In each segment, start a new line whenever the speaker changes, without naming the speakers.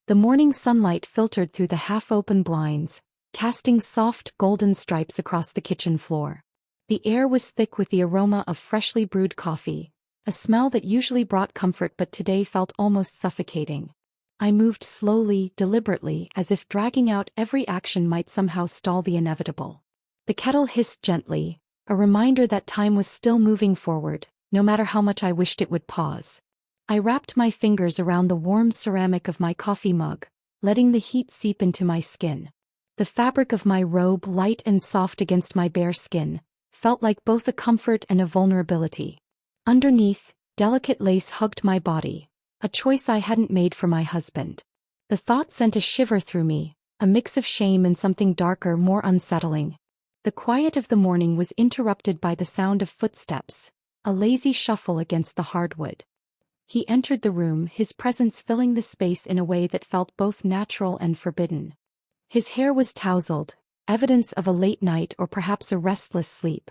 The morning sunlight filtered through the half-open blinds, casting soft golden stripes across the kitchen floor. The air was thick with the aroma of freshly brewed coffee, a smell that usually brought comfort but today felt almost suffocating. I moved slowly, deliberately, as if dragging out every action might somehow stall the inevitable. The kettle hissed gently, a reminder that time was still moving forward, no matter how much I wished it would pause. I wrapped my fingers around the warm ceramic of my coffee mug, letting the heat seep into my skin. The fabric of my robe, light and soft against my bare skin, felt like both a comfort and a vulnerability. Underneath, delicate lace hugged my body, a choice I hadn't made for my husband. The thought sent a shiver through me, a mix of shame and something darker, more unsettling. The quiet of the morning was interrupted by the sound of footsteps, a lazy shuffle against the hardwood. He entered the room, his presence filling the space in a way that felt both natural and forbidden. His hair was tousled, evidence of a late night or perhaps a restless sleep.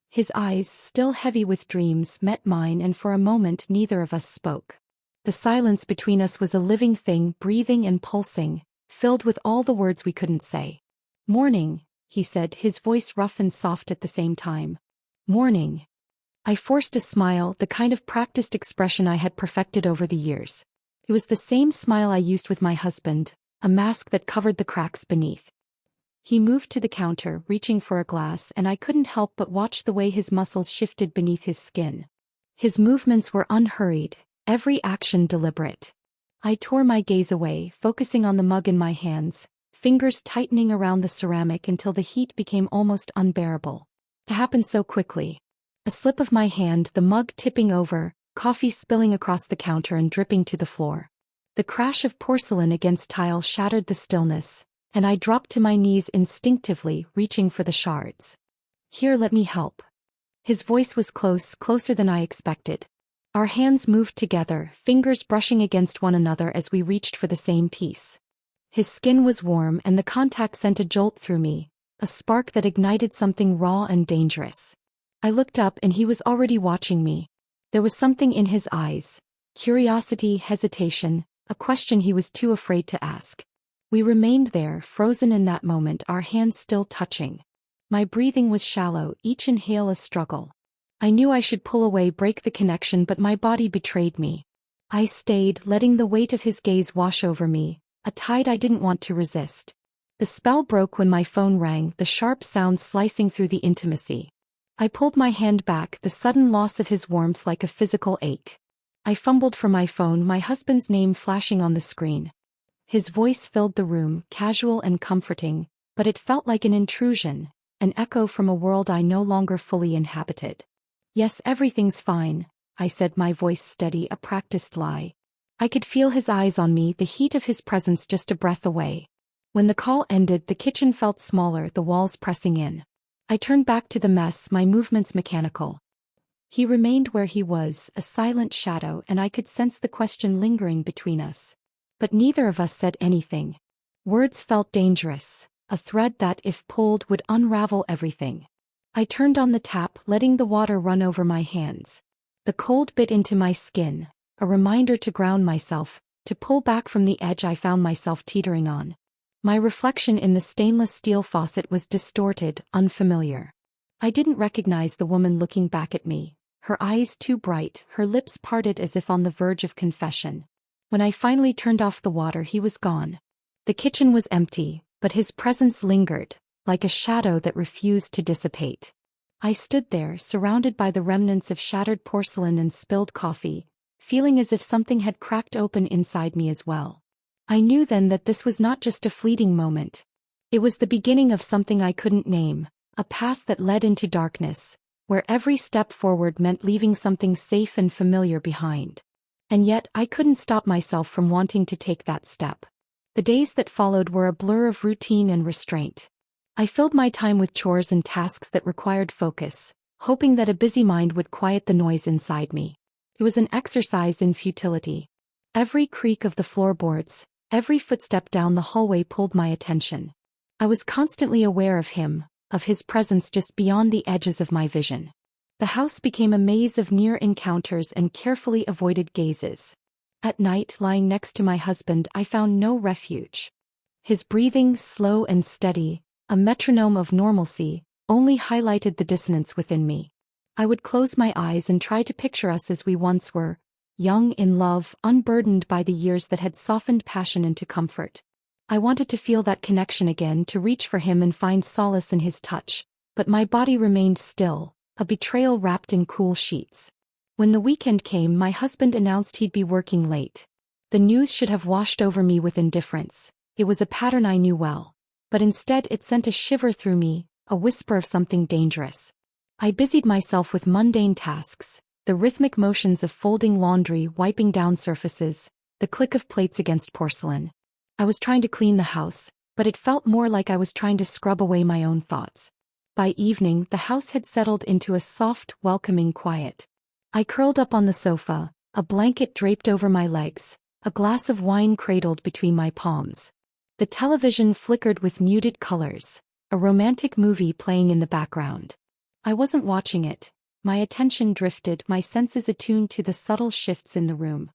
His eyes, still heavy with dreams, met mine, and for a moment neither of us spoke. The silence between us was a living thing, breathing and pulsing, filled with all the words we couldn't say. "Morning," he said, his voice rough and soft at the same time. "Morning." I forced a smile, the kind of practiced expression I had perfected over the years. It was the same smile I used with my husband, a mask that covered the cracks beneath. He moved to the counter, reaching for a glass, and I couldn't help but watch the way his muscles shifted beneath his skin. His movements were unhurried, every action deliberate. I tore my gaze away, focusing on the mug in my hands, fingers tightening around the ceramic until the heat became almost unbearable. It happened so quickly. A slip of my hand, the mug tipping over, coffee spilling across the counter and dripping to the floor. The crash of porcelain against tile shattered the stillness, and I dropped to my knees instinctively, reaching for the shards. "Here, let me help." His voice was close, closer than I expected. Our hands moved together, fingers brushing against one another as we reached for the same piece. His skin was warm and the contact sent a jolt through me, a spark that ignited something raw and dangerous. I looked up and he was already watching me. There was something in his eyes, curiosity, hesitation, a question he was too afraid to ask. We remained there, frozen in that moment, our hands still touching. My breathing was shallow, each inhale a struggle. I knew I should pull away, break the connection, but my body betrayed me. I stayed, letting the weight of his gaze wash over me, a tide I didn't want to resist. The spell broke when my phone rang, the sharp sound slicing through the intimacy. I pulled my hand back, the sudden loss of his warmth like a physical ache. I fumbled for my phone, my husband's name flashing on the screen. His voice filled the room, casual and comforting, but it felt like an intrusion, an echo from a world I no longer fully inhabited. "Yes, everything's fine," I said, my voice steady, a practiced lie. I could feel his eyes on me, the heat of his presence just a breath away. When the call ended, the kitchen felt smaller, the walls pressing in. I turned back to the mess, my movements mechanical. He remained where he was, a silent shadow, and I could sense the question lingering between us. But neither of us said anything. Words felt dangerous, a thread that, if pulled, would unravel everything. I turned on the tap, letting the water run over my hands. The cold bit into my skin, a reminder to ground myself, to pull back from the edge I found myself teetering on. My reflection in the stainless steel faucet was distorted, unfamiliar. I didn't recognize the woman looking back at me, her eyes too bright, her lips parted as if on the verge of confession. When I finally turned off the water, he was gone. The kitchen was empty, but his presence lingered, like a shadow that refused to dissipate. I stood there, surrounded by the remnants of shattered porcelain and spilled coffee, feeling as if something had cracked open inside me as well. I knew then that this was not just a fleeting moment. It was the beginning of something I couldn't name, a path that led into darkness, where every step forward meant leaving something safe and familiar behind. And yet I couldn't stop myself from wanting to take that step. The days that followed were a blur of routine and restraint. I filled my time with chores and tasks that required focus, hoping that a busy mind would quiet the noise inside me. It was an exercise in futility. Every creak of the floorboards, every footstep down the hallway pulled my attention. I was constantly aware of him, of his presence just beyond the edges of my vision. The house became a maze of near encounters and carefully avoided gazes. At night, lying next to my husband, I found no refuge. His breathing, slow and steady, a metronome of normalcy, only highlighted the dissonance within me. I would close my eyes and try to picture us as we once were, young in love, unburdened by the years that had softened passion into comfort. I wanted to feel that connection again, to reach for him and find solace in his touch, but my body remained still, a betrayal wrapped in cool sheets. When the weekend came, my husband announced he'd be working late. The news should have washed over me with indifference. It was a pattern I knew well. But instead it sent a shiver through me, a whisper of something dangerous. I busied myself with mundane tasks, the rhythmic motions of folding laundry, wiping down surfaces, the click of plates against porcelain. I was trying to clean the house, but it felt more like I was trying to scrub away my own thoughts. By evening, the house had settled into a soft, welcoming quiet. I curled up on the sofa, a blanket draped over my legs, a glass of wine cradled between my palms. The television flickered with muted colors, a romantic movie playing in the background. I wasn't watching it. My attention drifted, my senses attuned to the subtle shifts in the room.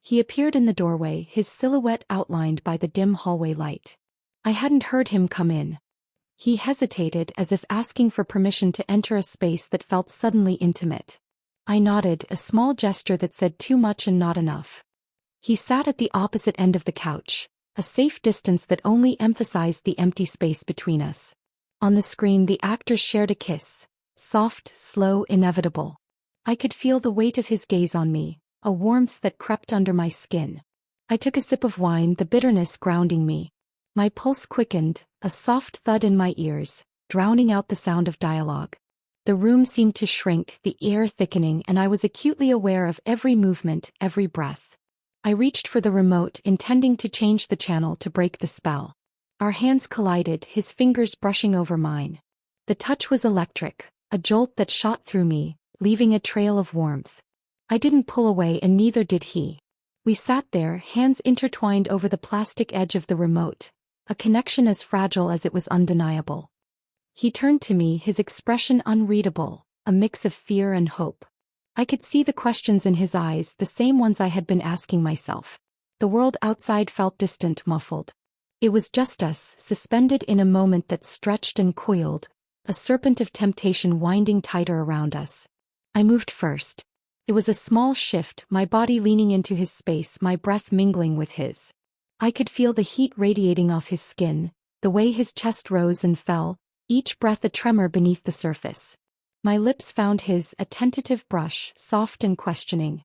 He appeared in the doorway, his silhouette outlined by the dim hallway light. I hadn't heard him come in. He hesitated, as if asking for permission to enter a space that felt suddenly intimate. I nodded, a small gesture that said too much and not enough. He sat at the opposite end of the couch, a safe distance that only emphasized the empty space between us. On the screen, the actors shared a kiss, soft, slow, inevitable. I could feel the weight of his gaze on me, a warmth that crept under my skin. I took a sip of wine, the bitterness grounding me. My pulse quickened, a soft thud in my ears, drowning out the sound of dialogue. The room seemed to shrink, the air thickening, and I was acutely aware of every movement, every breath. I reached for the remote, intending to change the channel to break the spell. Our hands collided, his fingers brushing over mine. The touch was electric, a jolt that shot through me, leaving a trail of warmth. I didn't pull away, and neither did he. We sat there, hands intertwined over the plastic edge of the remote, a connection as fragile as it was undeniable. He turned to me, his expression unreadable, a mix of fear and hope. I could see the questions in his eyes, the same ones I had been asking myself. The world outside felt distant, muffled. It was just us, suspended in a moment that stretched and coiled, a serpent of temptation winding tighter around us. I moved first. It was a small shift, my body leaning into his space, my breath mingling with his. I could feel the heat radiating off his skin, the way his chest rose and fell, each breath a tremor beneath the surface. My lips found his, a tentative brush, soft and questioning.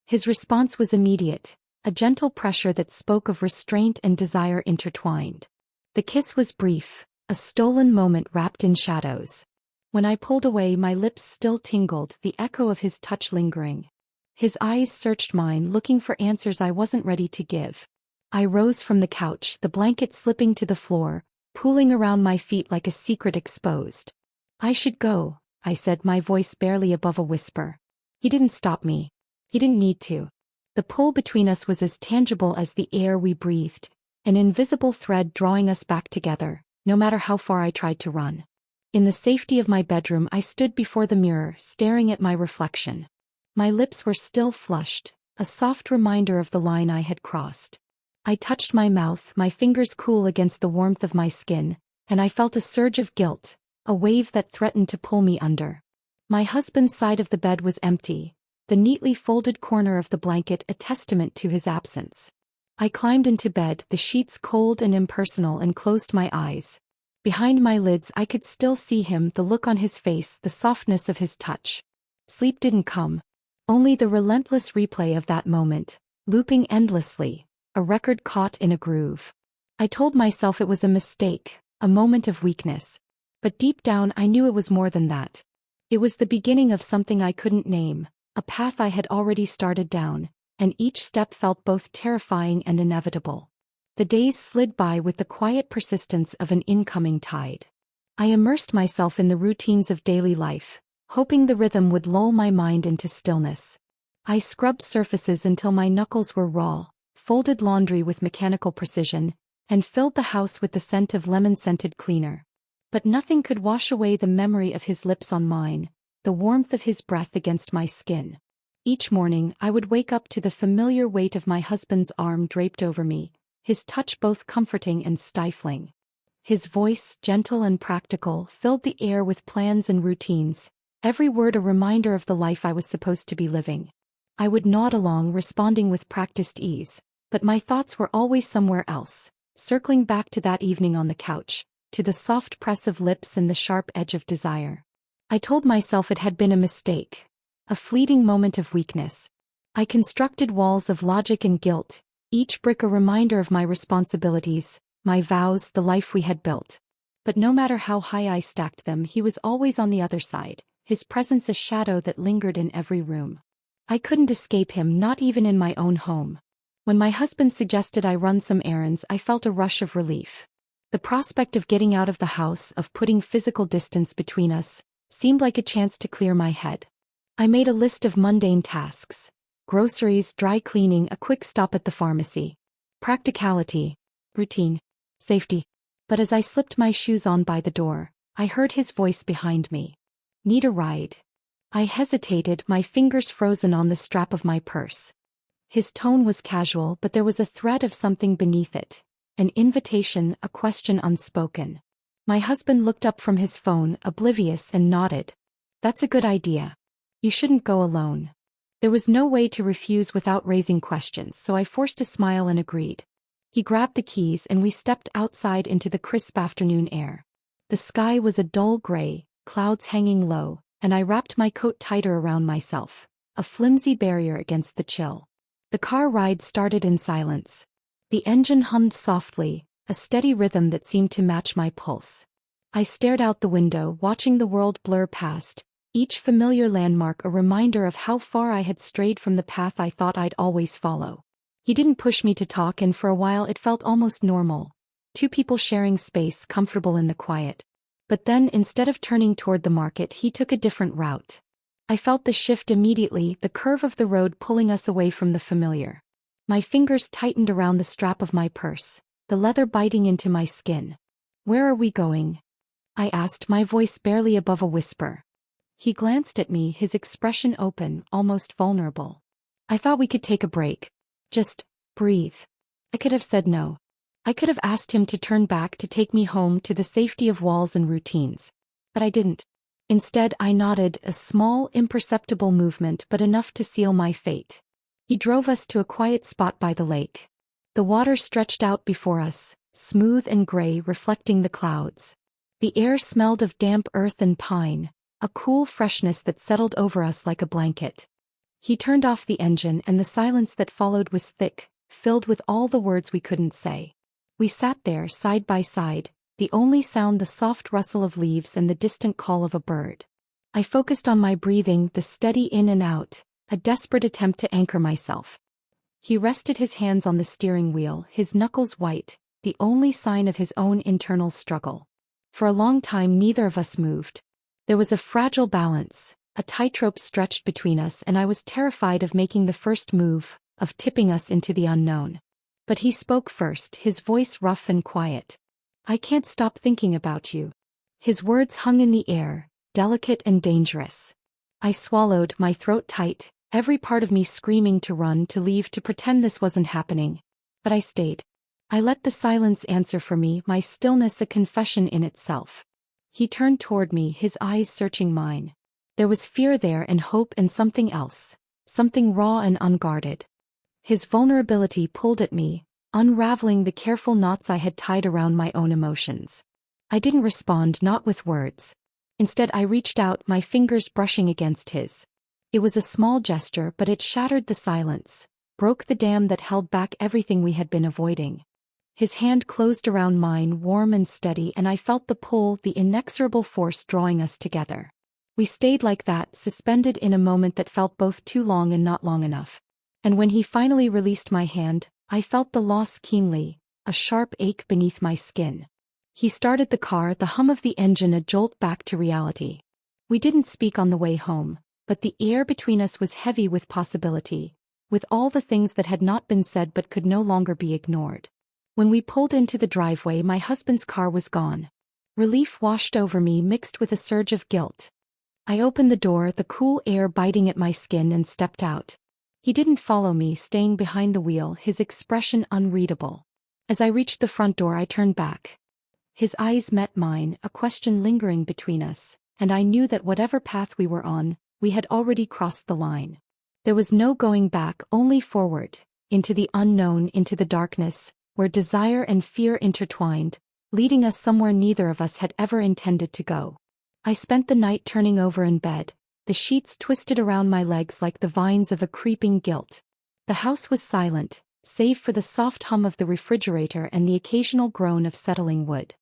His response was immediate, a gentle pressure that spoke of restraint and desire intertwined. The kiss was brief, a stolen moment wrapped in shadows. When I pulled away, my lips still tingled, the echo of his touch lingering. His eyes searched mine, looking for answers I wasn't ready to give. I rose from the couch, the blanket slipping to the floor, pooling around my feet like a secret exposed. I should go, I said, my voice barely above a whisper. He didn't stop me. He didn't need to. The pull between us was as tangible as the air we breathed, an invisible thread drawing us back together, no matter how far I tried to run. In the safety of my bedroom, I stood before the mirror, staring at my reflection. My lips were still flushed, a soft reminder of the line I had crossed. I touched my mouth, my fingers cool against the warmth of my skin, and I felt a surge of guilt, a wave that threatened to pull me under. My husband's side of the bed was empty, the neatly folded corner of the blanket a testament to his absence. I climbed into bed, the sheets cold and impersonal, and closed my eyes. Behind my lids I could still see him, the look on his face, the softness of his touch. Sleep didn't come. Only the relentless replay of that moment, looping endlessly, a record caught in a groove. I told myself it was a mistake, a moment of weakness. But deep down I knew it was more than that. It was the beginning of something I couldn't name, a path I had already started down, and each step felt both terrifying and inevitable. The days slid by with the quiet persistence of an incoming tide. I immersed myself in the routines of daily life, hoping the rhythm would lull my mind into stillness. I scrubbed surfaces until my knuckles were raw, folded laundry with mechanical precision, and filled the house with the scent of lemon-scented cleaner. But nothing could wash away the memory of his lips on mine, the warmth of his breath against my skin. Each morning, I would wake up to the familiar weight of my husband's arm draped over me, his touch both comforting and stifling. His voice, gentle and practical, filled the air with plans and routines, every word a reminder of the life I was supposed to be living. I would nod along, responding with practiced ease, but my thoughts were always somewhere else, circling back to that evening on the couch, to the soft press of lips and the sharp edge of desire. I told myself it had been a mistake, a fleeting moment of weakness. I constructed walls of logic and guilt, each brick a reminder of my responsibilities, my vows, the life we had built. But no matter how high I stacked them, he was always on the other side, his presence a shadow that lingered in every room. I couldn't escape him, not even in my own home. When my husband suggested I run some errands, I felt a rush of relief. The prospect of getting out of the house, of putting physical distance between us, seemed like a chance to clear my head. I made a list of mundane tasks: groceries, dry cleaning, a quick stop at the pharmacy. Practicality, routine, safety. But as I slipped my shoes on by the door, I heard his voice behind me. "Need a ride?" I hesitated, my fingers frozen on the strap of my purse. His tone was casual, but there was a thread of something beneath it. An invitation, a question unspoken. My husband looked up from his phone, oblivious, and nodded. "That's a good idea. You shouldn't go alone." There was no way to refuse without raising questions, so I forced a smile and agreed. He grabbed the keys and we stepped outside into the crisp afternoon air. The sky was a dull gray, clouds hanging low, and I wrapped my coat tighter around myself, a flimsy barrier against the chill. The car ride started in silence. The engine hummed softly, a steady rhythm that seemed to match my pulse. I stared out the window, watching the world blur past, each familiar landmark a reminder of how far I had strayed from the path I thought I'd always follow. He didn't push me to talk, and for a while it felt almost normal. Two people sharing space, comfortable in the quiet. But then, instead of turning toward the market, he took a different route. I felt the shift immediately, the curve of the road pulling us away from the familiar. My fingers tightened around the strap of my purse, the leather biting into my skin. "Where are we going?" I asked, my voice barely above a whisper. He glanced at me, his expression open, almost vulnerable. "I thought we could take a break. Just breathe." I could have said no. I could have asked him to turn back, to take me home to the safety of walls and routines. But I didn't. Instead, I nodded, a small, imperceptible movement, but enough to seal my fate. He drove us to a quiet spot by the lake. The water stretched out before us, smooth and gray, reflecting the clouds. The air smelled of damp earth and pine, a cool freshness that settled over us like a blanket. He turned off the engine, and the silence that followed was thick, filled with all the words we couldn't say. We sat there, side by side, the only sound the soft rustle of leaves and the distant call of a bird. I focused on my breathing, the steady in and out, a desperate attempt to anchor myself. He rested his hands on the steering wheel, his knuckles white, the only sign of his own internal struggle. For a long time neither of us moved. There was a fragile balance, a tightrope stretched between us, and I was terrified of making the first move, of tipping us into the unknown. But he spoke first, his voice rough and quiet. "I can't stop thinking about you." His words hung in the air, delicate and dangerous. I swallowed, my throat tight, every part of me screaming to run, to leave, to pretend this wasn't happening. But I stayed. I let the silence answer for me, my stillness a confession in itself. He turned toward me, his eyes searching mine. There was fear there, and hope, and something else, something raw and unguarded. His vulnerability pulled at me, unraveling the careful knots I had tied around my own emotions. I didn't respond, not with words. Instead, I reached out, my fingers brushing against his. It was a small gesture, but it shattered the silence, broke the dam that held back everything we had been avoiding. His hand closed around mine, warm and steady, and I felt the pull, the inexorable force drawing us together. We stayed like that, suspended in a moment that felt both too long and not long enough. And when he finally released my hand, I felt the loss keenly, a sharp ache beneath my skin. He started the car, the hum of the engine a jolt back to reality. We didn't speak on the way home, but the air between us was heavy with possibility, with all the things that had not been said but could no longer be ignored. When we pulled into the driveway, my husband's car was gone. Relief washed over me, mixed with a surge of guilt. I opened the door, the cool air biting at my skin, and stepped out. He didn't follow me, staying behind the wheel, his expression unreadable. As I reached the front door, I turned back. His eyes met mine, a question lingering between us, and I knew that whatever path we were on, we had already crossed the line. There was no going back, only forward, into the unknown, into the darkness, where desire and fear intertwined, leading us somewhere neither of us had ever intended to go. I spent the night turning over in bed, the sheets twisted around my legs like the vines of a creeping guilt. The house was silent, save for the soft hum of the refrigerator and the occasional groan of settling wood.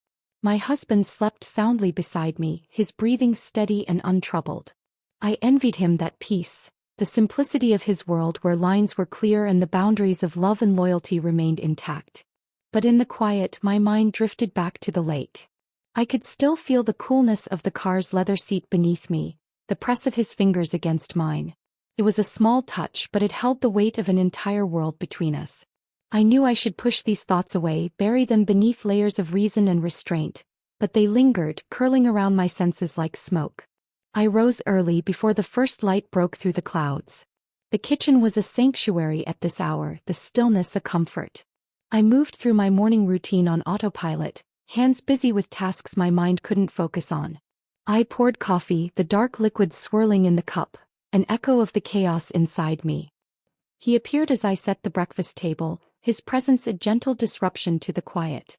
My husband slept soundly beside me, his breathing steady and untroubled. I envied him that peace, the simplicity of his world where lines were clear and the boundaries of love and loyalty remained intact. But in the quiet, my mind drifted back to the lake. I could still feel the coolness of the car's leather seat beneath me, the press of his fingers against mine. It was a small touch, but it held the weight of an entire world between us. I knew I should push these thoughts away, bury them beneath layers of reason and restraint, but they lingered, curling around my senses like smoke. I rose early, before the first light broke through the clouds. The kitchen was a sanctuary at this hour, the stillness a comfort. I moved through my morning routine on autopilot, hands busy with tasks my mind couldn't focus on. I poured coffee, the dark liquid swirling in the cup, an echo of the chaos inside me. He appeared as I set the breakfast table, his presence a gentle disruption to the quiet.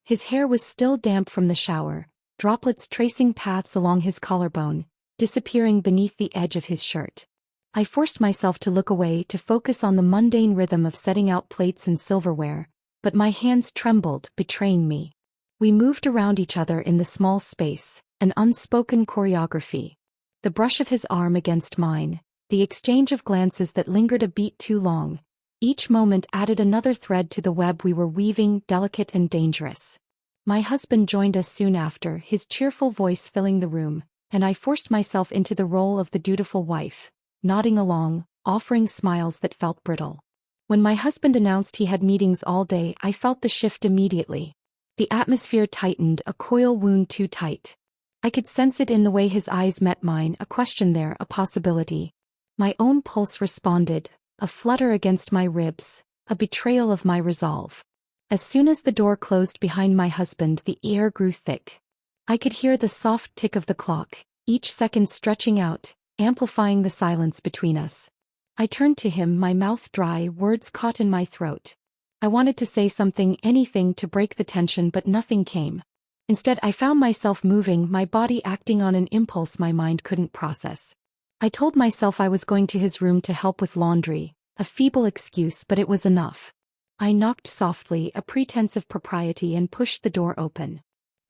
His hair was still damp from the shower, droplets tracing paths along his collarbone, disappearing beneath the edge of his shirt. I forced myself to look away, to focus on the mundane rhythm of setting out plates and silverware, but my hands trembled, betraying me. We moved around each other in the small space, an unspoken choreography. The brush of his arm against mine, the exchange of glances that lingered a beat too long, each moment added another thread to the web we were weaving, delicate and dangerous. My husband joined us soon after, his cheerful voice filling the room, and I forced myself into the role of the dutiful wife, nodding along, offering smiles that felt brittle. When my husband announced he had meetings all day, I felt the shift immediately. The atmosphere tightened, a coil wound too tight. I could sense it in the way his eyes met mine, a question there, a possibility. My own pulse responded, a flutter against my ribs, a betrayal of my resolve. As soon as the door closed behind my husband, the air grew thick. I could hear the soft tick of the clock, each second stretching out, amplifying the silence between us. I turned to him, my mouth dry, words caught in my throat. I wanted to say something, anything to break the tension, but nothing came. Instead, I found myself moving, my body acting on an impulse my mind couldn't process. I told myself I was going to his room to help with laundry, a feeble excuse, but it was enough. I knocked softly, a pretense of propriety, and pushed the door open.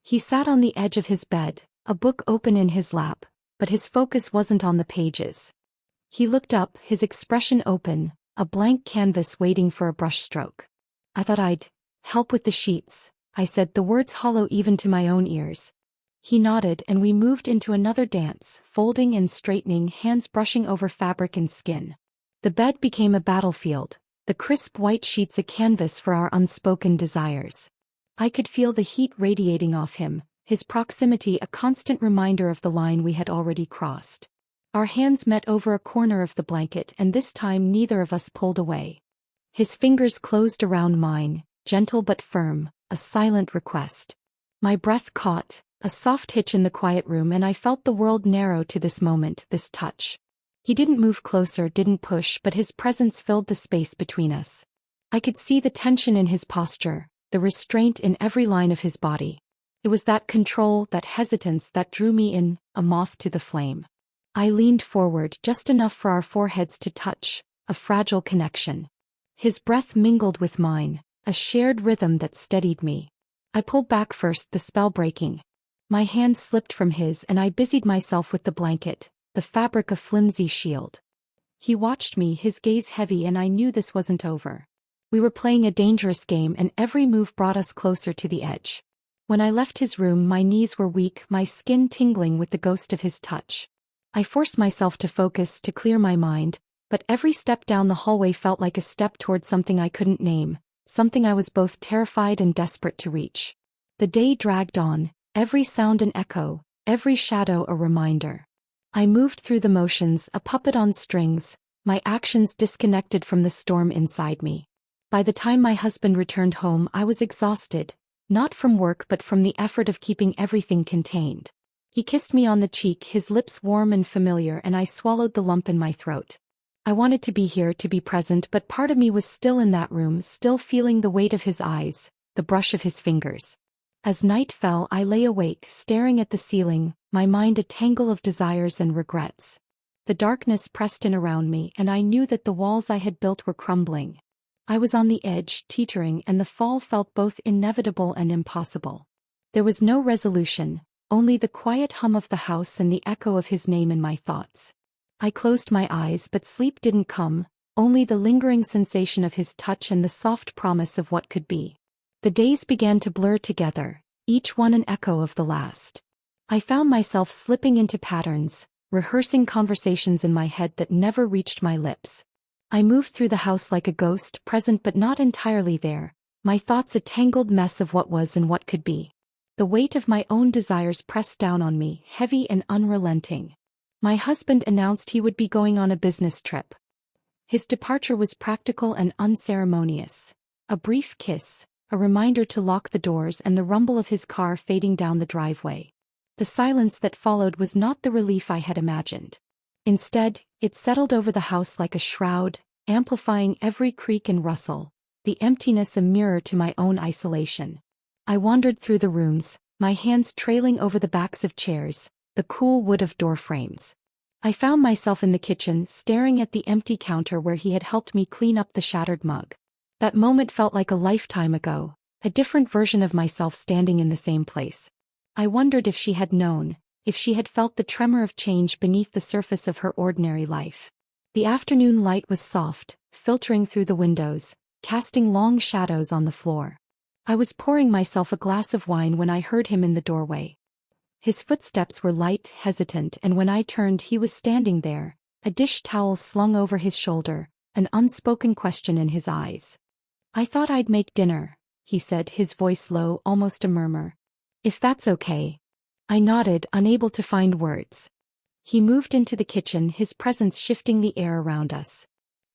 He sat on the edge of his bed, a book open in his lap, but his focus wasn't on the pages. He looked up, his expression open, a blank canvas waiting for a brushstroke. "I thought I'd help with the sheets," I said, the words hollow even to my own ears. He nodded, and we moved into another dance, folding and straightening, hands brushing over fabric and skin. The bed became a battlefield, the crisp white sheets a canvas for our unspoken desires. I could feel the heat radiating off him, his proximity a constant reminder of the line we had already crossed. Our hands met over a corner of the blanket, and this time neither of us pulled away. His fingers closed around mine, gentle but firm, a silent request. My breath caught, a soft hitch in the quiet room, and I felt the world narrow to this moment, this touch. He didn't move closer, didn't push, but his presence filled the space between us. I could see the tension in his posture, the restraint in every line of his body. It was that control, that hesitance that drew me in, a moth to the flame. I leaned forward, just enough for our foreheads to touch, a fragile connection. His breath mingled with mine, a shared rhythm that steadied me. I pulled back first, the spell breaking. My hand slipped from his, and I busied myself with the blanket, the fabric a flimsy shield. He watched me, his gaze heavy, and I knew this wasn't over. We were playing a dangerous game, and every move brought us closer to the edge. When I left his room, my knees were weak, my skin tingling with the ghost of his touch. I forced myself to focus, to clear my mind, but every step down the hallway felt like a step toward something I couldn't name, something I was both terrified and desperate to reach. The day dragged on, every sound an echo, every shadow a reminder. I moved through the motions, a puppet on strings, my actions disconnected from the storm inside me. By the time my husband returned home, I was exhausted, not from work but from the effort of keeping everything contained. He kissed me on the cheek, his lips warm and familiar, and I swallowed the lump in my throat. I wanted to be here, to be present, but part of me was still in that room, still feeling the weight of his eyes, the brush of his fingers. As night fell, I lay awake, staring at the ceiling, my mind a tangle of desires and regrets. The darkness pressed in around me, and I knew that the walls I had built were crumbling. I was on the edge, teetering, and the fall felt both inevitable and impossible. There was no resolution, only the quiet hum of the house and the echo of his name in my thoughts. I closed my eyes, but sleep didn't come, only the lingering sensation of his touch and the soft promise of what could be. The days began to blur together, each one an echo of the last. I found myself slipping into patterns, rehearsing conversations in my head that never reached my lips. I moved through the house like a ghost, present but not entirely there, my thoughts a tangled mess of what was and what could be. The weight of my own desires pressed down on me, heavy and unrelenting. My husband announced he would be going on a business trip. His departure was practical and unceremonious. A brief kiss, a reminder to lock the doors, and the rumble of his car fading down the driveway. The silence that followed was not the relief I had imagined. Instead, it settled over the house like a shroud, amplifying every creak and rustle, the emptiness a mirror to my own isolation. I wandered through the rooms, my hands trailing over the backs of chairs, the cool wood of door frames. I found myself in the kitchen, staring at the empty counter where he had helped me clean up the shattered mug. That moment felt like a lifetime ago, a different version of myself standing in the same place. I wondered if she had known, if she had felt the tremor of change beneath the surface of her ordinary life. The afternoon light was soft, filtering through the windows, casting long shadows on the floor. I was pouring myself a glass of wine when I heard him in the doorway. His footsteps were light, hesitant, and when I turned he was standing there, a dish towel slung over his shoulder, an unspoken question in his eyes. "I thought I'd make dinner," he said, his voice low, almost a murmur. "If that's okay." I nodded, unable to find words. He moved into the kitchen, his presence shifting the air around us.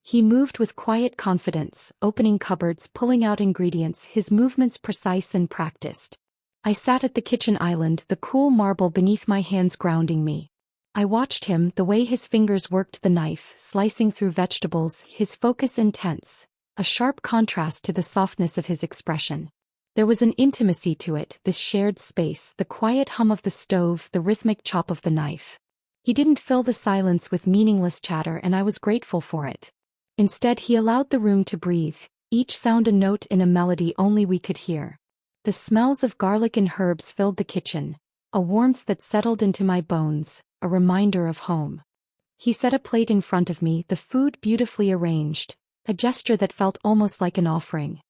He moved with quiet confidence, opening cupboards, pulling out ingredients, his movements precise and practiced. I sat at the kitchen island, the cool marble beneath my hands grounding me. I watched him, the way his fingers worked the knife, slicing through vegetables, his focus intense, a sharp contrast to the softness of his expression. There was an intimacy to it, this shared space, the quiet hum of the stove, the rhythmic chop of the knife. He didn't fill the silence with meaningless chatter, and I was grateful for it. Instead, he allowed the room to breathe, each sound a note in a melody only we could hear. The smells of garlic and herbs filled the kitchen, a warmth that settled into my bones, a reminder of home. He set a plate in front of me, the food beautifully arranged, a gesture that felt almost like an offering.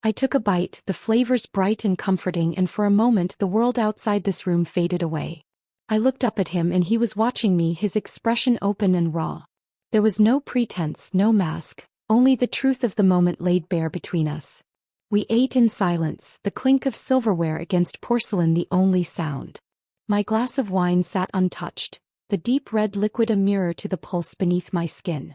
I took a bite, the flavors bright and comforting, and for a moment the world outside this room faded away. I looked up at him and he was watching me, his expression open and raw. There was no pretense, no mask, only the truth of the moment laid bare between us. We ate in silence, the clink of silverware against porcelain the only sound. My glass of wine sat untouched, the deep red liquid a mirror to the pulse beneath my skin.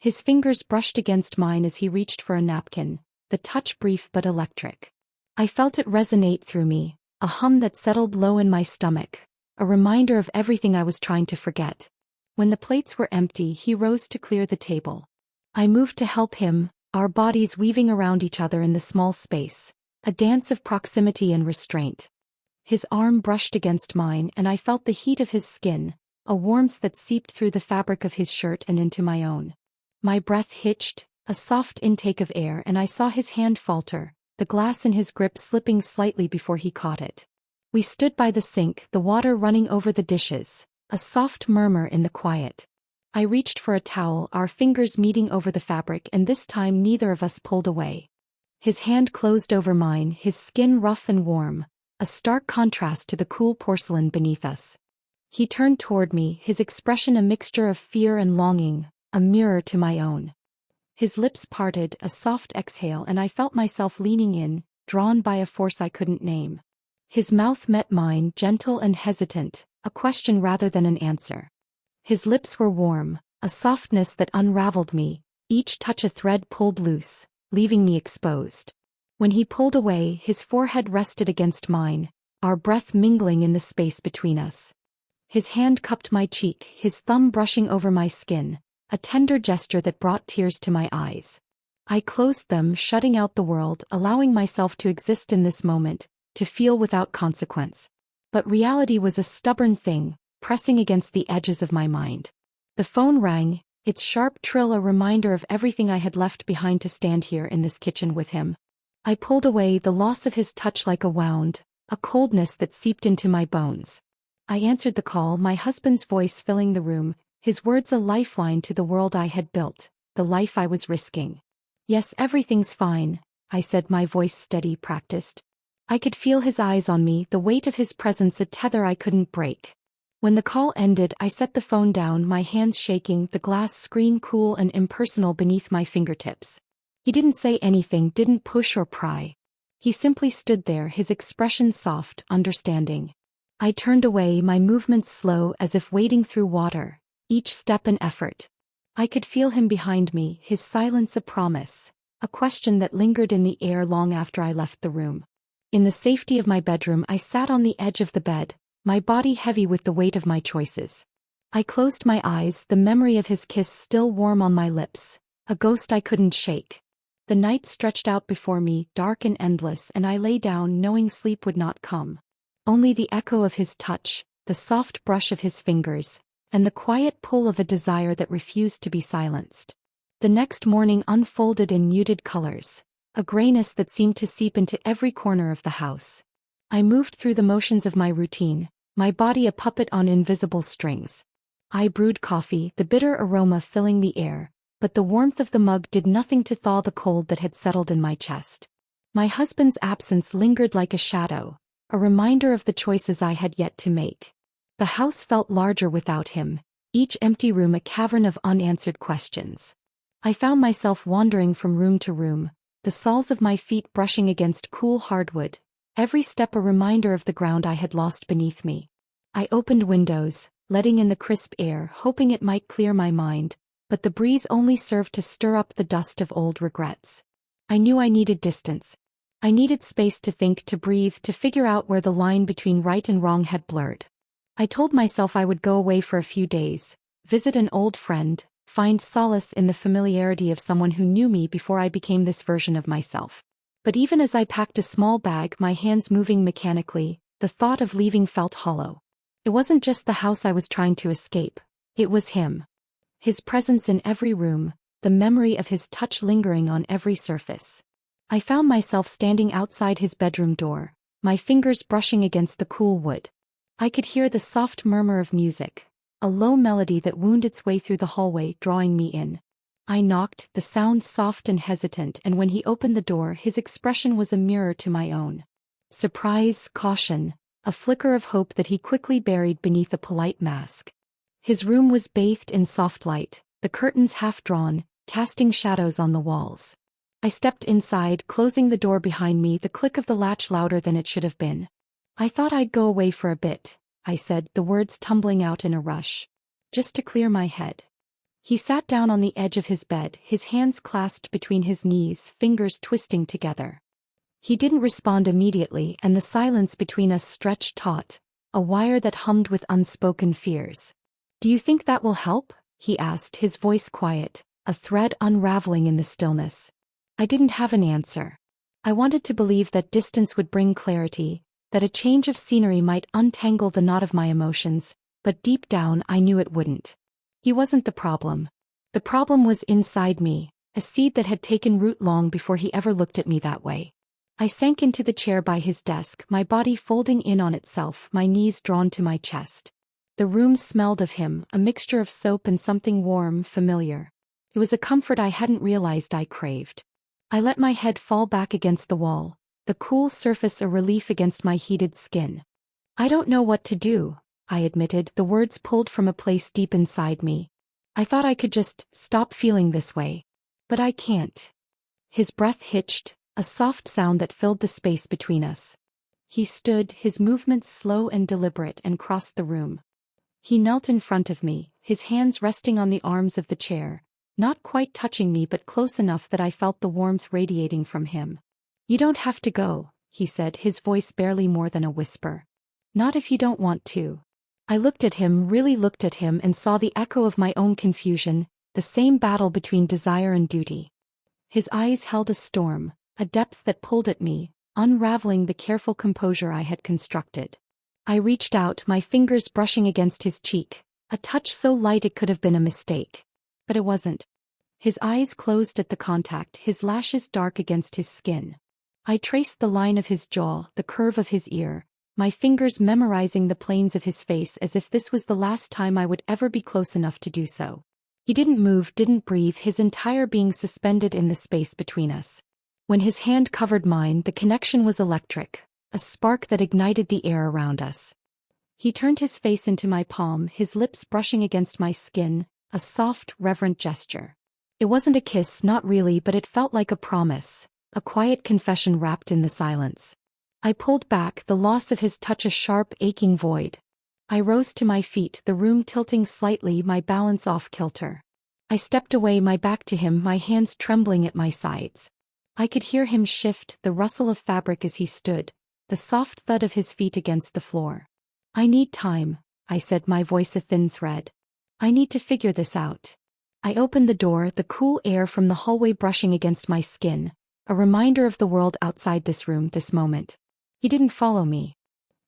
His fingers brushed against mine as he reached for a napkin, the touch brief but electric. I felt it resonate through me, a hum that settled low in my stomach, a reminder of everything I was trying to forget. When the plates were empty, he rose to clear the table. I moved to help him, our bodies weaving around each other in the small space, a dance of proximity and restraint. His arm brushed against mine and I felt the heat of his skin, a warmth that seeped through the fabric of his shirt and into my own. My breath hitched, a soft intake of air, and I saw his hand falter, the glass in his grip slipping slightly before he caught it. We stood by the sink, the water running over the dishes, a soft murmur in the quiet. I reached for a towel, our fingers meeting over the fabric, and this time neither of us pulled away. His hand closed over mine, his skin rough and warm, a stark contrast to the cool porcelain beneath us. He turned toward me, his expression a mixture of fear and longing, a mirror to my own. His lips parted, a soft exhale, and I felt myself leaning in, drawn by a force I couldn't name. His mouth met mine, gentle and hesitant, a question rather than an answer. His lips were warm, a softness that unraveled me, each touch a thread pulled loose, leaving me exposed. When he pulled away, his forehead rested against mine, our breath mingling in the space between us. His hand cupped my cheek, his thumb brushing over my skin, a tender gesture that brought tears to my eyes. I closed them, shutting out the world, allowing myself to exist in this moment, to feel without consequence. But reality was a stubborn thing, pressing against the edges of my mind. The phone rang, its sharp trill a reminder of everything I had left behind to stand here in this kitchen with him. I pulled away, the loss of his touch like a wound, a coldness that seeped into my bones. I answered the call, my husband's voice filling the room, his words a lifeline to the world I had built, the life I was risking. "Yes, everything's fine," I said, my voice steady, practiced. I could feel his eyes on me, the weight of his presence a tether I couldn't break. When the call ended, I set the phone down, my hands shaking, the glass screen cool and impersonal beneath my fingertips. He didn't say anything, didn't push or pry. He simply stood there, his expression soft, understanding. I turned away, my movements slow as if wading through water, each step an effort. I could feel him behind me, his silence a promise, a question that lingered in the air long after I left the room. In the safety of my bedroom, I sat on the edge of the bed, my body heavy with the weight of my choices. I closed my eyes, the memory of his kiss still warm on my lips, a ghost I couldn't shake. The night stretched out before me, dark and endless, and I lay down knowing sleep would not come. Only the echo of his touch, the soft brush of his fingers, and the quiet pull of a desire that refused to be silenced. The next morning unfolded in muted colors, a grayness that seemed to seep into every corner of the house. I moved through the motions of my routine, my body a puppet on invisible strings. I brewed coffee, the bitter aroma filling the air, but the warmth of the mug did nothing to thaw the cold that had settled in my chest. My husband's absence lingered like a shadow, a reminder of the choices I had yet to make. The house felt larger without him, each empty room a cavern of unanswered questions. I found myself wandering from room to room, the soles of my feet brushing against cool hardwood, every step a reminder of the ground I had lost beneath me. I opened windows, letting in the crisp air, hoping it might clear my mind, but the breeze only served to stir up the dust of old regrets. I knew I needed distance. I needed space to think, to breathe, to figure out where the line between right and wrong had blurred. I told myself I would go away for a few days, visit an old friend, find solace in the familiarity of someone who knew me before I became this version of myself. But even as I packed a small bag, my hands moving mechanically, the thought of leaving felt hollow. It wasn't just the house I was trying to escape, it was him. His presence in every room, the memory of his touch lingering on every surface. I found myself standing outside his bedroom door, my fingers brushing against the cool wood. I could hear the soft murmur of music, a low melody that wound its way through the hallway, drawing me in. I knocked, the sound soft and hesitant, and when he opened the door, his expression was a mirror to my own. Surprise, caution, a flicker of hope that he quickly buried beneath a polite mask. His room was bathed in soft light, the curtains half drawn, casting shadows on the walls. I stepped inside, closing the door behind me, the click of the latch louder than it should have been. "I thought I'd go away for a bit," I said, the words tumbling out in a rush. "Just to clear my head." He sat down on the edge of his bed, his hands clasped between his knees, fingers twisting together. He didn't respond immediately, and the silence between us stretched taut, a wire that hummed with unspoken fears. "Do you think that will help?" he asked, his voice quiet, a thread unraveling in the stillness. I didn't have an answer. I wanted to believe that distance would bring clarity, that a change of scenery might untangle the knot of my emotions, but deep down I knew it wouldn't. He wasn't the problem. The problem was inside me, a seed that had taken root long before he ever looked at me that way. I sank into the chair by his desk, my body folding in on itself, my knees drawn to my chest. The room smelled of him, a mixture of soap and something warm, familiar. It was a comfort I hadn't realized I craved. I let my head fall back against the wall, the cool surface a relief against my heated skin. "I don't know what to do," I admitted, the words pulled from a place deep inside me. "I thought I could just stop feeling this way. But I can't." His breath hitched, a soft sound that filled the space between us. He stood, his movements slow and deliberate, and crossed the room. He knelt in front of me, his hands resting on the arms of the chair, not quite touching me but close enough that I felt the warmth radiating from him. "You don't have to go," he said, his voice barely more than a whisper. "Not if you don't want to." I looked at him, really looked at him, and saw the echo of my own confusion, the same battle between desire and duty. His eyes held a storm, a depth that pulled at me, unraveling the careful composure I had constructed. I reached out, my fingers brushing against his cheek, a touch so light it could have been a mistake. But it wasn't. His eyes closed at the contact, his lashes dark against his skin. I traced the line of his jaw, the curve of his ear, my fingers memorizing the planes of his face as if this was the last time I would ever be close enough to do so. He didn't move, didn't breathe, his entire being suspended in the space between us. When his hand covered mine, the connection was electric, a spark that ignited the air around us. He turned his face into my palm, his lips brushing against my skin, a soft, reverent gesture. It wasn't a kiss, not really, but it felt like a promise, a quiet confession wrapped in the silence. I pulled back, the loss of his touch a sharp, aching void. I rose to my feet, the room tilting slightly, my balance off kilter. I stepped away, my back to him, my hands trembling at my sides. I could hear him shift, the rustle of fabric as he stood, the soft thud of his feet against the floor. "I need time," I said, my voice a thin thread. "I need to figure this out." I opened the door, the cool air from the hallway brushing against my skin, a reminder of the world outside this room, this moment. He didn't follow me.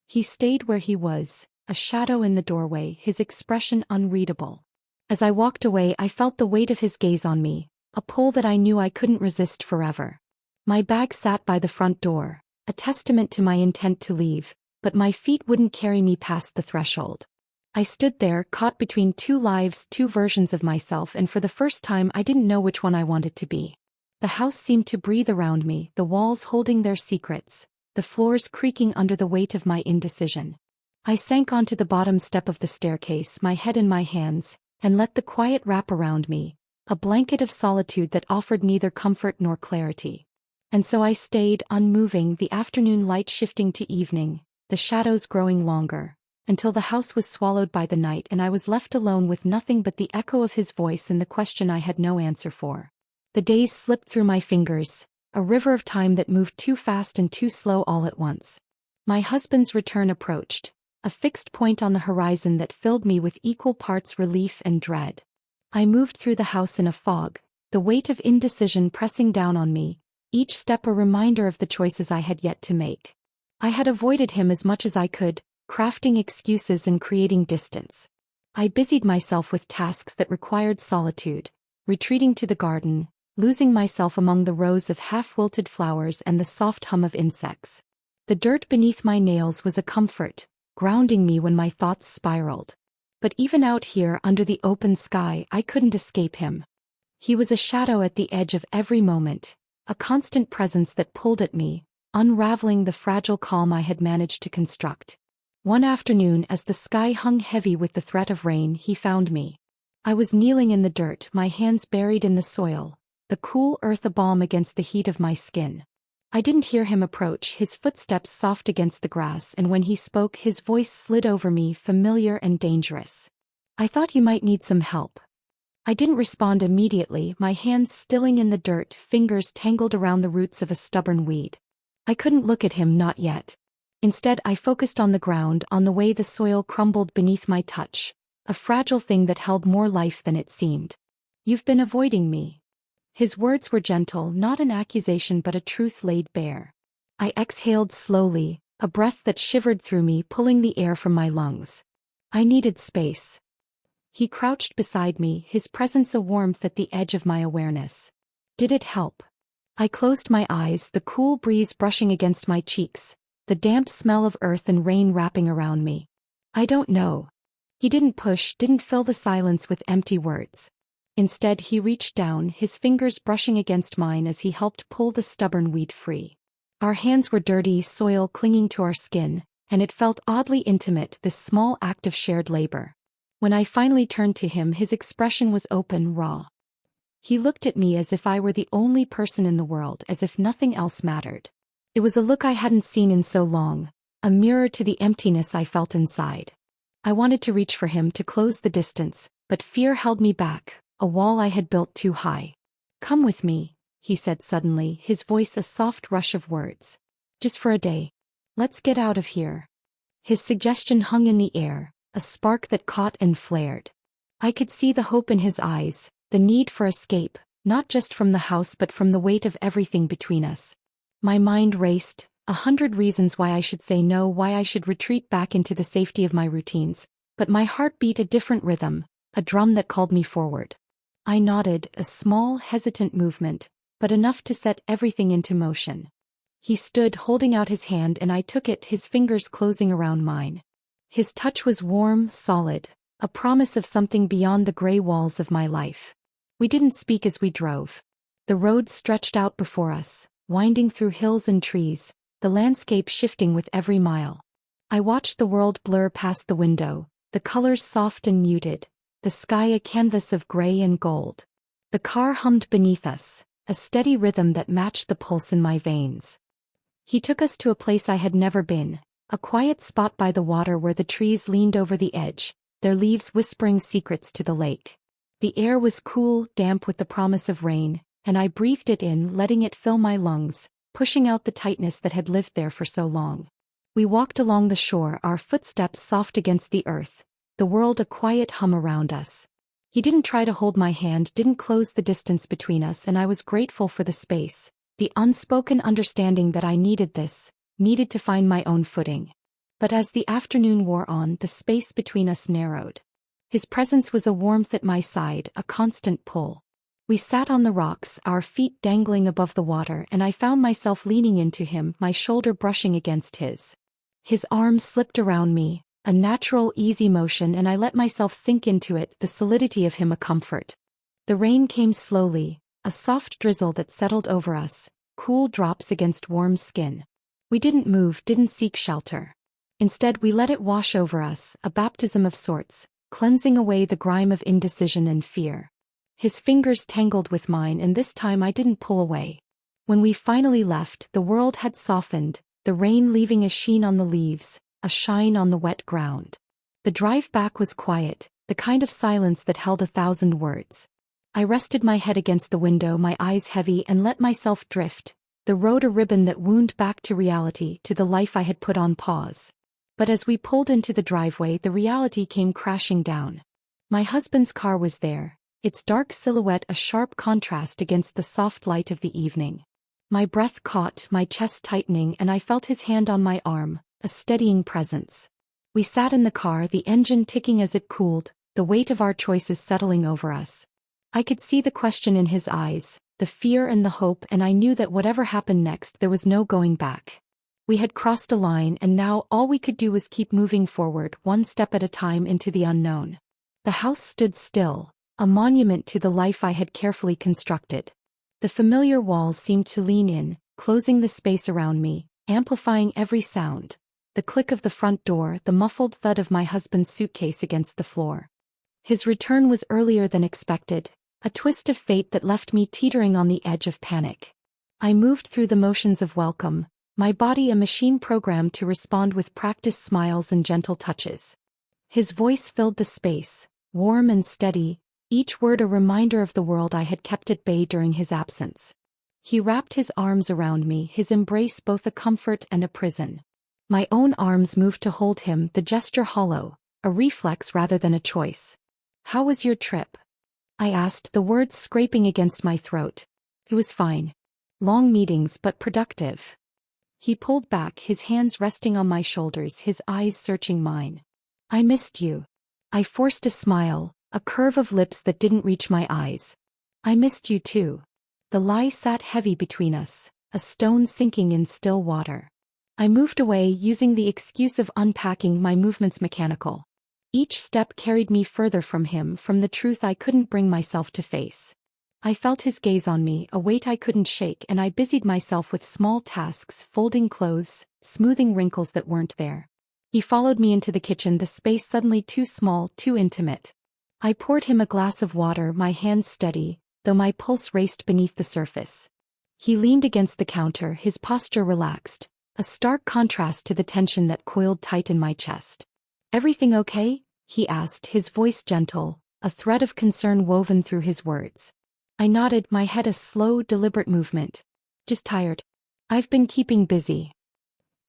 He stayed where he was, a shadow in the doorway, his expression unreadable. As I walked away, I felt the weight of his gaze on me, a pull that I knew I couldn't resist forever. My bag sat by the front door, a testament to my intent to leave, but my feet wouldn't carry me past the threshold. I stood there, caught between two lives, two versions of myself, and for the first time I didn't know which one I wanted to be. The house seemed to breathe around me, the walls holding their secrets, the floors creaking under the weight of my indecision. I sank onto the bottom step of the staircase, my head in my hands, and let the quiet wrap around me, a blanket of solitude that offered neither comfort nor clarity. And so I stayed, unmoving, the afternoon light shifting to evening, the shadows growing longer, until the house was swallowed by the night and I was left alone with nothing but the echo of his voice and the question I had no answer for. The days slipped through my fingers, a river of time that moved too fast and too slow all at once. My husband's return approached, a fixed point on the horizon that filled me with equal parts relief and dread. I moved through the house in a fog, the weight of indecision pressing down on me, each step a reminder of the choices I had yet to make. I had avoided him as much as I could, crafting excuses and creating distance. I busied myself with tasks that required solitude, retreating to the garden, losing myself among the rows of half-wilted flowers and the soft hum of insects. The dirt beneath my nails was a comfort, grounding me when my thoughts spiraled. But even out here under the open sky, I couldn't escape him. He was a shadow at the edge of every moment, a constant presence that pulled at me, unraveling the fragile calm I had managed to construct. One afternoon, as the sky hung heavy with the threat of rain, he found me. I was kneeling in the dirt, my hands buried in the soil, the cool earth abalm against the heat of my skin. I didn't hear him approach, his footsteps soft against the grass, and when he spoke, his voice slid over me, familiar and dangerous. "I thought you might need some help." I didn't respond immediately, my hands stilling in the dirt, fingers tangled around the roots of a stubborn weed. I couldn't look at him, not yet. Instead, I focused on the ground, on the way the soil crumbled beneath my touch, a fragile thing that held more life than it seemed. "You've been avoiding me." His words were gentle, not an accusation but a truth laid bare. I exhaled slowly, a breath that shivered through me, pulling the air from my lungs. I needed space. He crouched beside me, his presence a warmth at the edge of my awareness. Did it help? I closed my eyes, the cool breeze brushing against my cheeks, the damp smell of earth and rain wrapping around me. I don't know. He didn't push, didn't fill the silence with empty words. Instead, he reached down, his fingers brushing against mine as he helped pull the stubborn weed free. Our hands were dirty, soil clinging to our skin, and it felt oddly intimate, this small act of shared labor. When I finally turned to him, his expression was open, raw. He looked at me as if I were the only person in the world, as if nothing else mattered. It was a look I hadn't seen in so long, a mirror to the emptiness I felt inside. I wanted to reach for him, to close the distance, But fear held me back, a wall I had built too high. "Come with me," he said suddenly, his voice a soft rush of words. "Just for a day. Let's get out of here." His suggestion hung in the air, a spark that caught and flared. I could see the hope in his eyes, the need for escape, not just from the house but from the weight of everything between us. My mind raced, 100 reasons why I should say no, why I should retreat back into the safety of my routines, but my heart beat a different rhythm, a drum that called me forward. I nodded, a small, hesitant movement, but enough to set everything into motion. He stood holding out his hand and I took it, his fingers closing around mine. His touch was warm, solid, a promise of something beyond the gray walls of my life. We didn't speak as we drove. The road stretched out before us, winding through hills and trees, the landscape shifting with every mile. I watched the world blur past the window, the colors soft and muted, the sky a canvas of gray and gold. The car hummed beneath us, a steady rhythm that matched the pulse in my veins. He took us to a place I had never been, a quiet spot by the water where the trees leaned over the edge, their leaves whispering secrets to the lake. The air was cool, damp with the promise of rain, and I breathed it in, letting it fill my lungs, pushing out the tightness that had lived there for so long. We walked along the shore, our footsteps soft against the earth, the world a quiet hum around us. He didn't try to hold my hand, didn't close the distance between us, and I was grateful for the space, the unspoken understanding that I needed this, needed to find my own footing. But as the afternoon wore on, the space between us narrowed. His presence was a warmth at my side, a constant pull. We sat on the rocks, our feet dangling above the water, and I found myself leaning into him, my shoulder brushing against his. His arm slipped around me, a natural, easy motion, and I let myself sink into it, the solidity of him a comfort. The rain came slowly, a soft drizzle that settled over us, cool drops against warm skin. We didn't move, didn't seek shelter. Instead, we let it wash over us, a baptism of sorts, cleansing away the grime of indecision and fear. His fingers tangled with mine, and this time I didn't pull away. When we finally left, the world had softened, the rain leaving a sheen on the leaves, a shine on the wet ground. The drive back was quiet, the kind of silence that held 1,000 words. I rested my head against the window, my eyes heavy, and let myself drift, the road a ribbon that wound back to reality, to the life I had put on pause. But as we pulled into the driveway, the reality came crashing down. My husband's car was there, its dark silhouette a sharp contrast against the soft light of the evening. My breath caught, my chest tightening, and I felt his hand on my arm, a steadying presence. We sat in the car, the engine ticking as it cooled, the weight of our choices settling over us. I could see the question in his eyes, the fear and the hope, and I knew that whatever happened next, there was no going back. We had crossed a line, and now all we could do was keep moving forward, one step at a time into the unknown. The house stood still, a monument to the life I had carefully constructed. The familiar walls seemed to lean in, closing the space around me, amplifying every sound. The click of the front door, the muffled thud of my husband's suitcase against the floor. His return was earlier than expected, a twist of fate that left me teetering on the edge of panic. I moved through the motions of welcome, my body a machine programmed to respond with practiced smiles and gentle touches. His voice filled the space, warm and steady, each word a reminder of the world I had kept at bay during his absence. He wrapped his arms around me, his embrace both a comfort and a prison. My own arms moved to hold him, the gesture hollow, a reflex rather than a choice. "How was your trip?" I asked, the words scraping against my throat. "It was fine. Long meetings but productive." He pulled back, his hands resting on my shoulders, his eyes searching mine. "I missed you." I forced a smile, a curve of lips that didn't reach my eyes. "I missed you too." The lie sat heavy between us, a stone sinking in still water. I moved away, using the excuse of unpacking, my movements mechanical. Each step carried me further from him, from the truth I couldn't bring myself to face. I felt his gaze on me, a weight I couldn't shake, and I busied myself with small tasks, folding clothes, smoothing wrinkles that weren't there. He followed me into the kitchen, the space suddenly too small, too intimate. I poured him a glass of water, my hands steady, though my pulse raced beneath the surface. He leaned against the counter, his posture relaxed, a stark contrast to the tension that coiled tight in my chest. "Everything okay?" he asked, his voice gentle, a thread of concern woven through his words. I nodded, my head a slow, deliberate movement. Just tired. I've been keeping busy.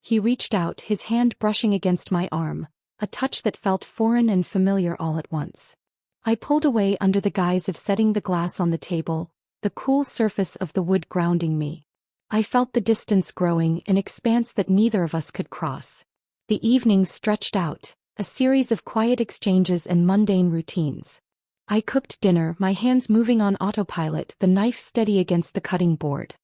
He reached out, his hand brushing against my arm, a touch that felt foreign and familiar all at once. I pulled away under the guise of setting the glass on the table, the cool surface of the wood grounding me. I felt the distance growing, an expanse that neither of us could cross. The evenings stretched out, a series of quiet exchanges and mundane routines. I cooked dinner, my hands moving on autopilot, the knife steady against the cutting board.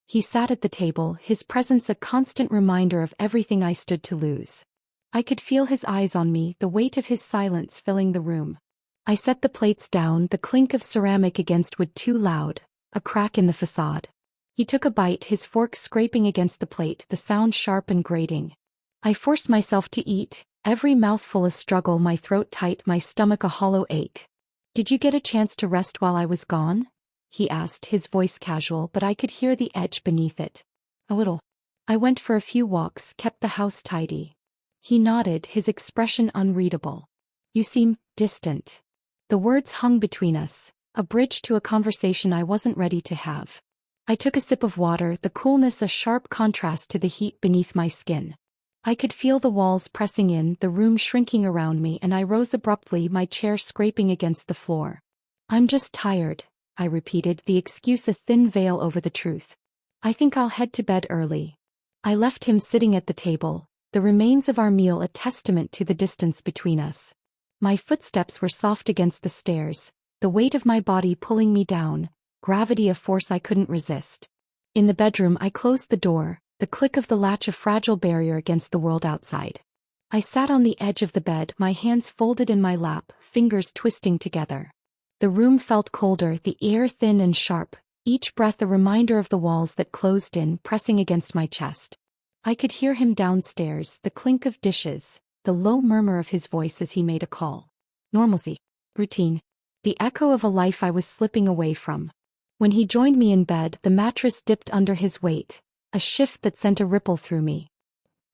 He sat at the table, his presence a constant reminder of everything I stood to lose. I could feel his eyes on me, the weight of his silence filling the room. I set the plates down, the clink of ceramic against wood too loud, a crack in the facade. He took a bite, his fork scraping against the plate, the sound sharp and grating. I forced myself to eat, every mouthful a struggle, my throat tight, my stomach a hollow ache. "Did you get a chance to rest while I was gone?" he asked, his voice casual, but I could hear the edge beneath it. "A little. I went for a few walks, kept the house tidy." He nodded, his expression unreadable. "You seem distant." The words hung between us, a bridge to a conversation I wasn't ready to have. I took a sip of water, the coolness a sharp contrast to the heat beneath my skin. I could feel the walls pressing in, the room shrinking around me, and I rose abruptly, my chair scraping against the floor. "I'm just tired," I repeated, the excuse a thin veil over the truth. "I think I'll head to bed early." I left him sitting at the table, the remains of our meal a testament to the distance between us. My footsteps were soft against the stairs, the weight of my body pulling me down, gravity a force I couldn't resist. In the bedroom I closed the door, the click of the latch a fragile barrier against the world outside. I sat on the edge of the bed, my hands folded in my lap, fingers twisting together. The room felt colder, the air thin and sharp, each breath a reminder of the walls that closed in, pressing against my chest. I could hear him downstairs, the clink of dishes, the low murmur of his voice as he made a call. Normalcy. Routine. The echo of a life I was slipping away from. When he joined me in bed, the mattress dipped under his weight, a shift that sent a ripple through me.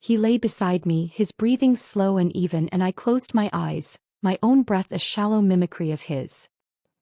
He lay beside me, his breathing slow and even, and I closed my eyes, my own breath a shallow mimicry of his.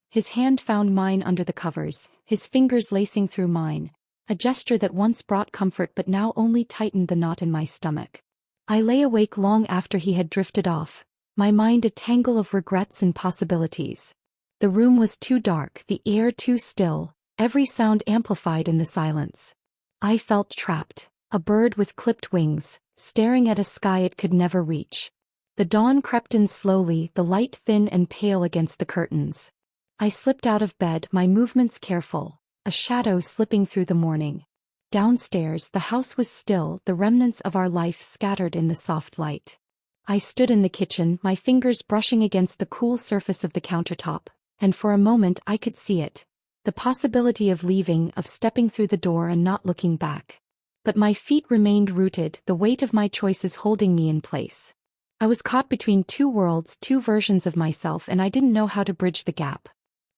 His hand found mine under the covers, his fingers lacing through mine, a gesture that once brought comfort but now only tightened the knot in my stomach. I lay awake long after he had drifted off, my mind a tangle of regrets and possibilities. The room was too dark, the air too still, every sound amplified in the silence. I felt trapped, a bird with clipped wings, staring at a sky it could never reach. The dawn crept in slowly, the light thin and pale against the curtains. I slipped out of bed, my movements careful, a shadow slipping through the morning. Downstairs, the house was still, the remnants of our life scattered in the soft light. I stood in the kitchen, my fingers brushing against the cool surface of the countertop, and for a moment I could see it. The possibility of leaving, of stepping through the door and not looking back. But my feet remained rooted, the weight of my choices holding me in place. I was caught between two worlds, two versions of myself, and I didn't know how to bridge the gap.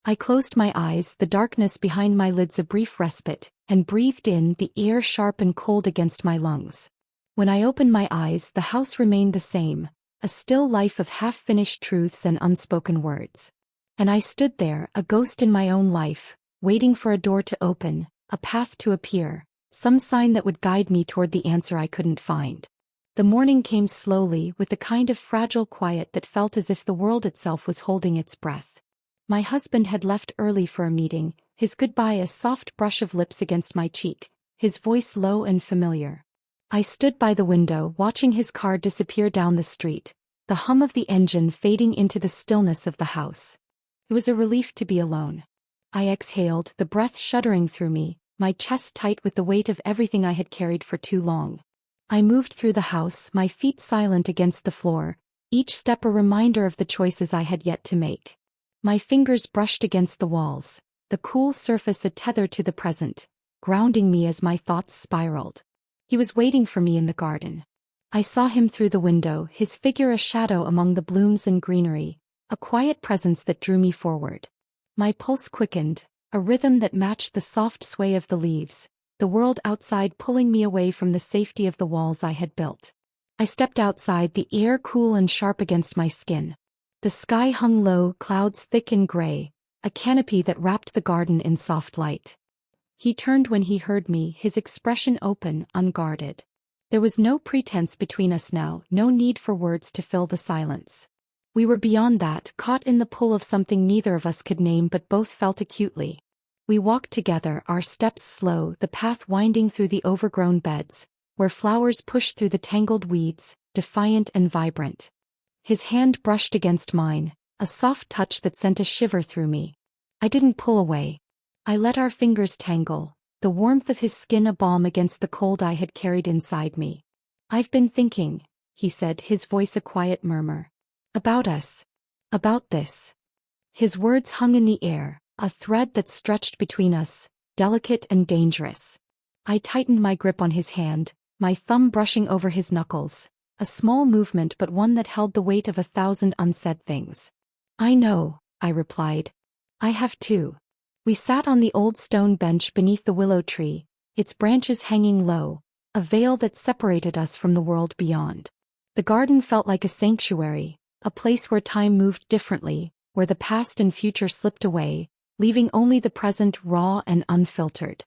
I closed my eyes, the darkness behind my lids a brief respite, and breathed in, the air sharp and cold against my lungs. When I opened my eyes, the house remained the same, a still life of half-finished truths and unspoken words. And I stood there, a ghost in my own life, waiting for a door to open, a path to appear, some sign that would guide me toward the answer I couldn't find. The morning came slowly, with a kind of fragile quiet that felt as if the world itself was holding its breath. My husband had left early for a meeting, his goodbye a soft brush of lips against my cheek, his voice low and familiar. I stood by the window, watching his car disappear down the street, the hum of the engine fading into the stillness of the house. It was a relief to be alone. I exhaled, the breath shuddering through me, my chest tight with the weight of everything I had carried for too long. I moved through the house, my feet silent against the floor, each step a reminder of the choices I had yet to make. My fingers brushed against the walls, the cool surface a tether to the present, grounding me as my thoughts spiraled. He was waiting for me in the garden. I saw him through the window, his figure a shadow among the blooms and greenery, a quiet presence that drew me forward. My pulse quickened, a rhythm that matched the soft sway of the leaves, the world outside pulling me away from the safety of the walls I had built. I stepped outside, the air cool and sharp against my skin. The sky hung low, clouds thick and gray, a canopy that wrapped the garden in soft light. He turned when he heard me, his expression open, unguarded. There was no pretense between us now, no need for words to fill the silence. We were beyond that, caught in the pull of something neither of us could name but both felt acutely. We walked together, our steps slow, the path winding through the overgrown beds, where flowers pushed through the tangled weeds, defiant and vibrant. His hand brushed against mine, a soft touch that sent a shiver through me. I didn't pull away. I let our fingers tangle, the warmth of his skin a balm against the cold I had carried inside me. "I've been thinking," he said, his voice a quiet murmur. "About us. About this." His words hung in the air, a thread that stretched between us, delicate and dangerous. I tightened my grip on his hand, my thumb brushing over his knuckles, a small movement but one that held the weight of 1,000 unsaid things. "I know," I replied. "I have too." We sat on the old stone bench beneath the willow tree, its branches hanging low, a veil that separated us from the world beyond. The garden felt like a sanctuary, a place where time moved differently, where the past and future slipped away, leaving only the present raw and unfiltered.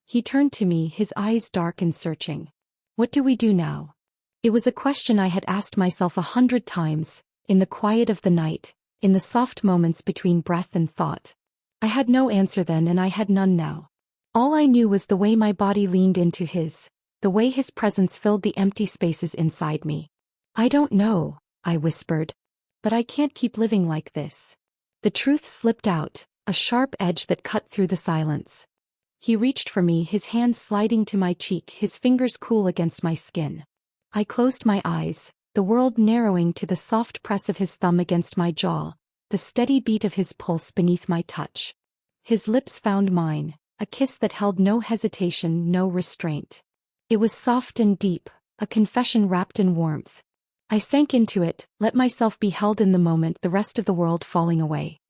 He turned to me, his eyes dark and searching. "What do we do now?" It was a question I had asked myself 100 times, in the quiet of the night, in the soft moments between breath and thought. I had no answer then and I had none now. All I knew was the way my body leaned into his, the way his presence filled the empty spaces inside me. "I don't know," I whispered. "But I can't keep living like this." The truth slipped out, a sharp edge that cut through the silence. He reached for me, his hand sliding to my cheek, his fingers cool against my skin. I closed my eyes, the world narrowing to the soft press of his thumb against my jaw, the steady beat of his pulse beneath my touch. His lips found mine, a kiss that held no hesitation, no restraint. It was soft and deep, a confession wrapped in warmth. I sank into it, let myself be held in the moment, the rest of the world falling away.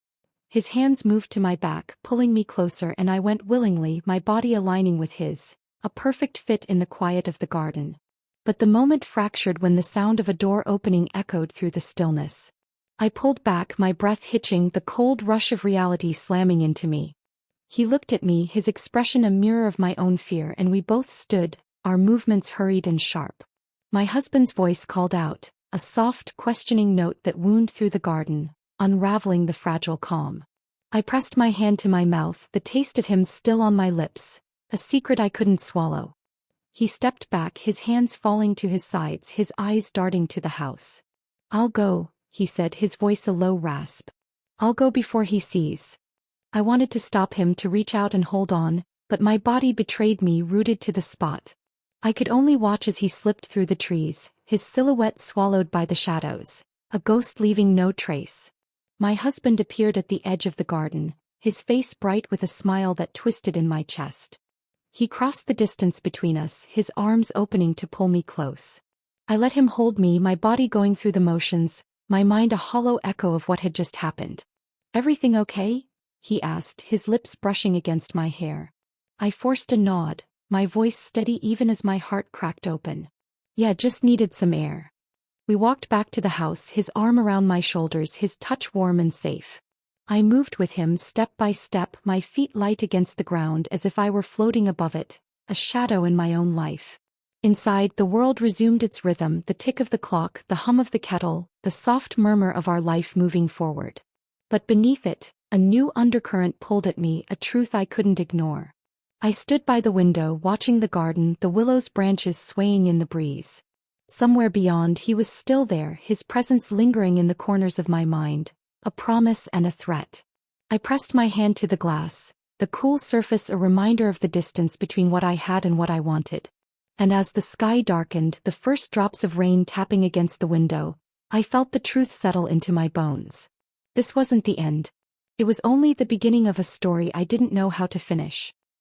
His hands moved to my back, pulling me closer, and I went willingly, my body aligning with his, a perfect fit in the quiet of the garden. But the moment fractured when the sound of a door opening echoed through the stillness. I pulled back, my breath hitching, the cold rush of reality slamming into me. He looked at me, his expression a mirror of my own fear, and we both stood, our movements hurried and sharp. My husband's voice called out, a soft, questioning note that wound through the garden, unraveling the fragile calm. I pressed my hand to my mouth, the taste of him still on my lips, a secret I couldn't swallow. He stepped back, his hands falling to his sides, his eyes darting to the house. "I'll go," he said, his voice a low rasp. "I'll go before he sees." I wanted to stop him, to reach out and hold on, but my body betrayed me, rooted to the spot. I could only watch as he slipped through the trees, his silhouette swallowed by the shadows, a ghost leaving no trace. My husband appeared at the edge of the garden, his face bright with a smile that twisted in my chest. He crossed the distance between us, his arms opening to pull me close. I let him hold me, my body going through the motions, my mind a hollow echo of what had just happened. "Everything okay?" he asked, his lips brushing against my hair. I forced a nod, my voice steady even as my heart cracked open. "Yeah, just needed some air." We walked back to the house, his arm around my shoulders, his touch warm and safe. I moved with him step by step, my feet light against the ground as if I were floating above it, a shadow in my own life. Inside, the world resumed its rhythm, the tick of the clock, the hum of the kettle, the soft murmur of our life moving forward. But beneath it, a new undercurrent pulled at me, a truth I couldn't ignore. I stood by the window, watching the garden, the willow's branches swaying in the breeze. Somewhere beyond, he was still there, his presence lingering in the corners of my mind, a promise and a threat. I pressed my hand to the glass, the cool surface a reminder of the distance between what I had and what I wanted. And as the sky darkened, the first drops of rain tapping against the window, I felt the truth settle into my bones. This wasn't the end. It was only the beginning of a story I didn't know how to finish.